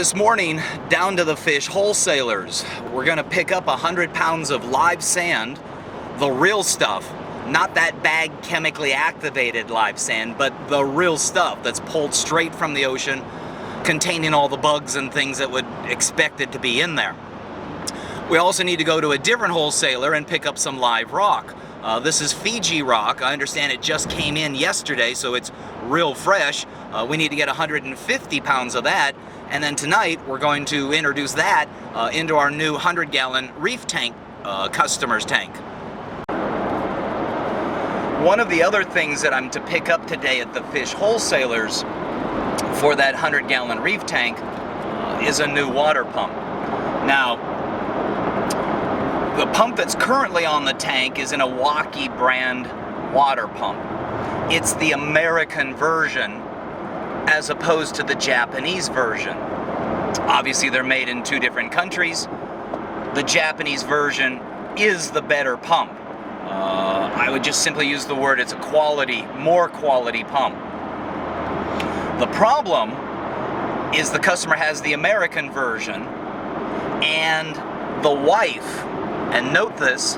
This morning, down to the fish wholesalers. We're gonna pick up 100 pounds of live sand, the real stuff, not that bag chemically activated live sand, but the real stuff that's pulled straight from the ocean, containing all the bugs and things that would expect it to be in there. We also need to go to a different wholesaler and pick up some live rock. This is Fiji rock. I understand it just came in yesterday, so it's real fresh. We need to get 150 pounds of that, and then tonight we're going to introduce that into our new 100-gallon Reef tank, customer's tank. One of the other things that I'm to pick up today at the fish wholesalers for that 100-gallon Reef tank is a new water pump. Now, the pump that's currently on the tank is an Iwaki brand water pump. It's the American version as opposed to the Japanese version. Obviously, they're made in two different countries. The Japanese version is the better pump. I would just simply use the word, it's a more quality pump. The problem is the customer has the American version, and the wife, and note this,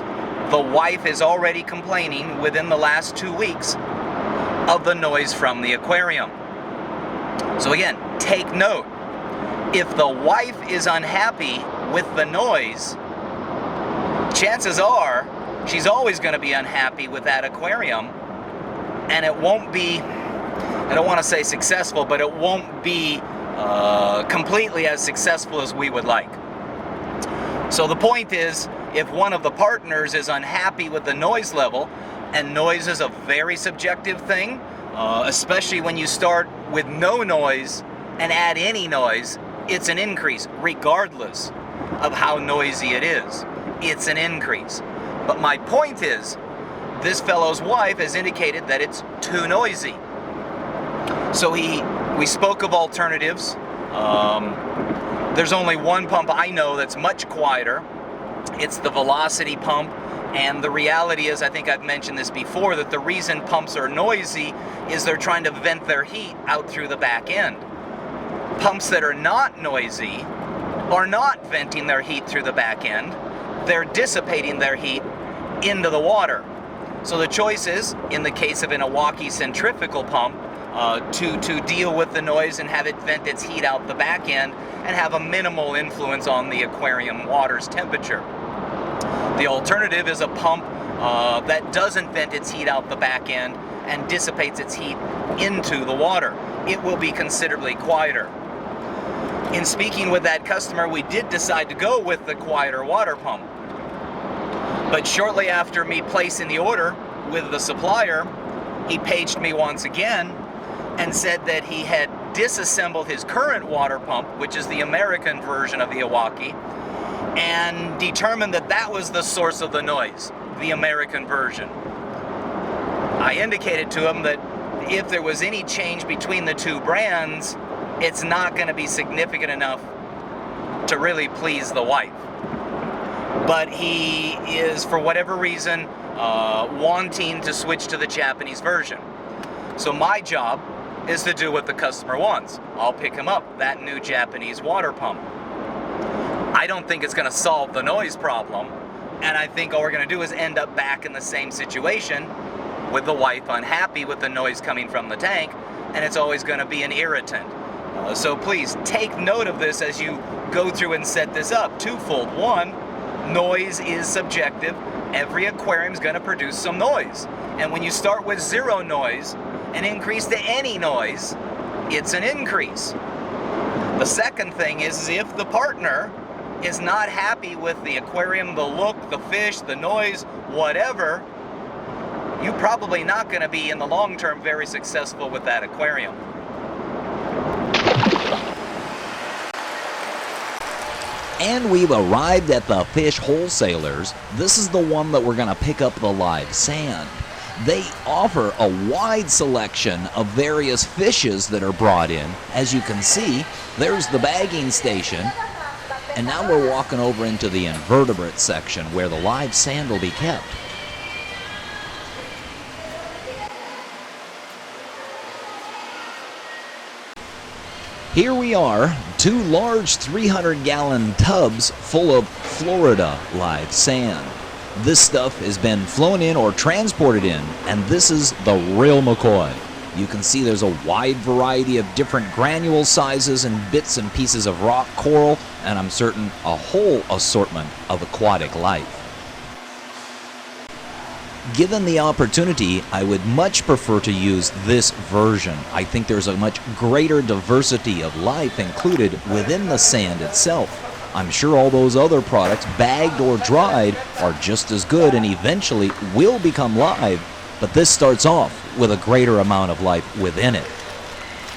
the wife is already complaining within the last 2 weeks of the noise from the aquarium. So again, take note. If the wife is unhappy with the noise, chances are she's always going to be unhappy with that aquarium, and it won't be, I don't want to say successful, but it won't be completely as successful as we would like. So the point is, if one of the partners is unhappy with the noise level, and noise is a very subjective thing, especially when you start with no noise and add any noise, it's an increase, regardless of how noisy it is. It's an increase. But my point is, this fellow's wife has indicated that it's too noisy. So we spoke of alternatives. There's only one pump I know that's much quieter. It's the Velocity pump, and the reality is, I think I've mentioned this before, that the reason pumps are noisy is they're trying to vent their heat out through the back end. Pumps that are not noisy are not venting their heat through the back end. They're dissipating their heat into the water. So the choice is, in the case of an Iwaki centrifugal pump, to deal with the noise and have it vent its heat out the back end and have a minimal influence on the aquarium water's temperature. The alternative is a pump that doesn't vent its heat out the back end and dissipates its heat into the water. It will be considerably quieter. In speaking with that customer, we did decide to go with the quieter water pump. But shortly after me placing the order with the supplier, he paged me once again and said that he had disassembled his current water pump, which is the American version of the Iwaki, and determined that that was the source of the noise, the American version. I indicated to him that if there was any change between the two brands, it's not going to be significant enough to really please the wife. But he is, for whatever reason, wanting to switch to the Japanese version. So my job is to do what the customer wants. I'll pick him up that new Japanese water pump. I don't think it's going to solve the noise problem, and I think all we're going to do is end up back in the same situation with the wife unhappy with the noise coming from the tank, and it's always going to be an irritant. So please take note of this as you go through and set this up. Twofold. One, noise is subjective. Every aquarium is going to produce some noise. And when you start with zero noise and increase to any noise, it's an increase. The second thing is if the partner is not happy with the aquarium, the look, the fish, the noise, whatever, you're probably not going to be in the long term very successful with that aquarium. And we've arrived at the fish wholesalers. This is the one that we're going to pick up the live sand. They offer a wide selection of various fishes that are brought in. As you can see, there's the bagging station. And now we're walking over into the invertebrate section where the live sand will be kept. Here we are 2 large 300-gallon tubs full of Florida live sand. This stuff has been flown in or transported in, and this is the real McCoy. You can see there's a wide variety of different granule sizes and bits and pieces of rock coral, and I'm certain a whole assortment of aquatic life. Given the opportunity, I would much prefer to use this version. I think there's a much greater diversity of life included within the sand itself. I'm sure all those other products, bagged or dried, are just as good and eventually will become live, but this starts off with a greater amount of life within it.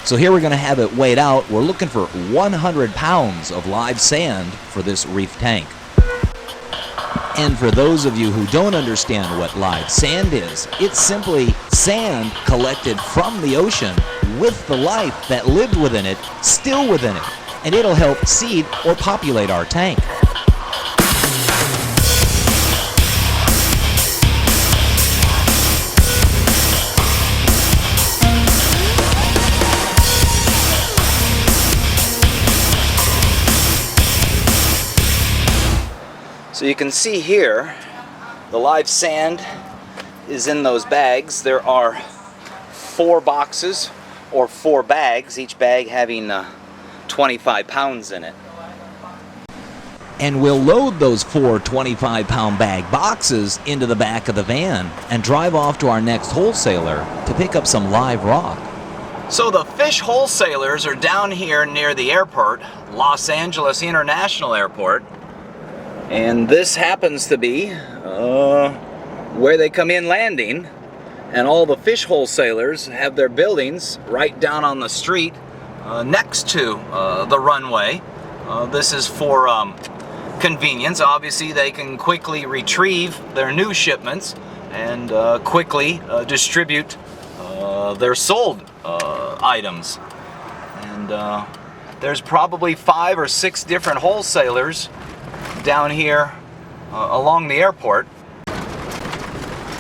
So here we're going to have it weighed out. We're looking for 100 pounds of live sand for this reef tank. And for those of you who don't understand what live sand is, it's simply sand collected from the ocean with the life that lived within it still within it, and it'll help seed or populate our tank. So you can see here, the live sand is in those bags. There are 4 boxes or 4 bags, each bag having 25 pounds in it. And we'll load those 4 25-pound bag boxes into the back of the van and drive off to our next wholesaler to pick up some live rock. So the fish wholesalers are down here near the airport, Los Angeles International Airport. And this happens to be where they come in landing, and all the fish wholesalers have their buildings right down on the street next to the runway. This is for convenience. Obviously, they can quickly retrieve their new shipments and quickly distribute their sold items. And there's probably 5 or 6 different wholesalers down here along the airport.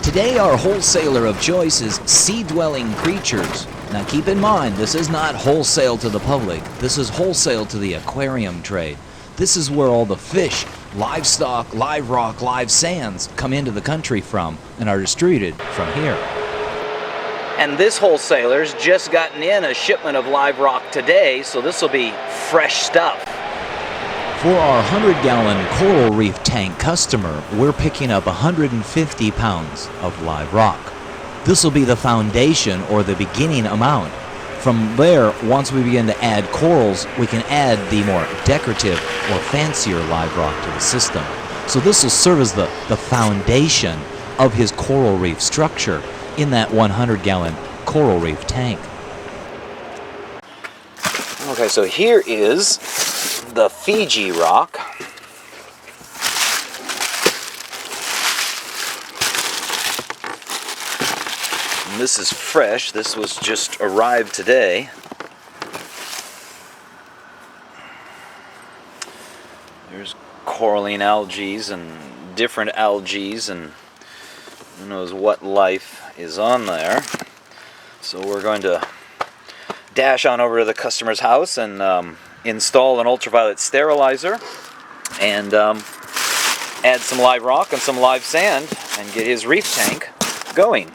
Today our wholesaler of choice is sea-dwelling creatures. Now keep in mind, this is not wholesale to the public. This is wholesale to the aquarium trade. This is where all the fish, livestock, live rock, live sands come into the country from and are distributed from here. And this wholesaler's just gotten in a shipment of live rock today, so this will be fresh stuff. For our 100-gallon coral reef tank customer, we're picking up 150 pounds of live rock. This will be the foundation or the beginning amount. From there, once we begin to add corals, we can add the more decorative or fancier live rock to the system. So this will serve as the foundation of his coral reef structure in that 100-gallon coral reef tank. Okay, so here is the Fiji rock. And this is fresh. This was just arrived today. There's coralline algae and different algae, and who knows what life is on there. So we're going to dash on over to the customer's house and install an ultraviolet sterilizer and add some live rock and some live sand and get his reef tank going.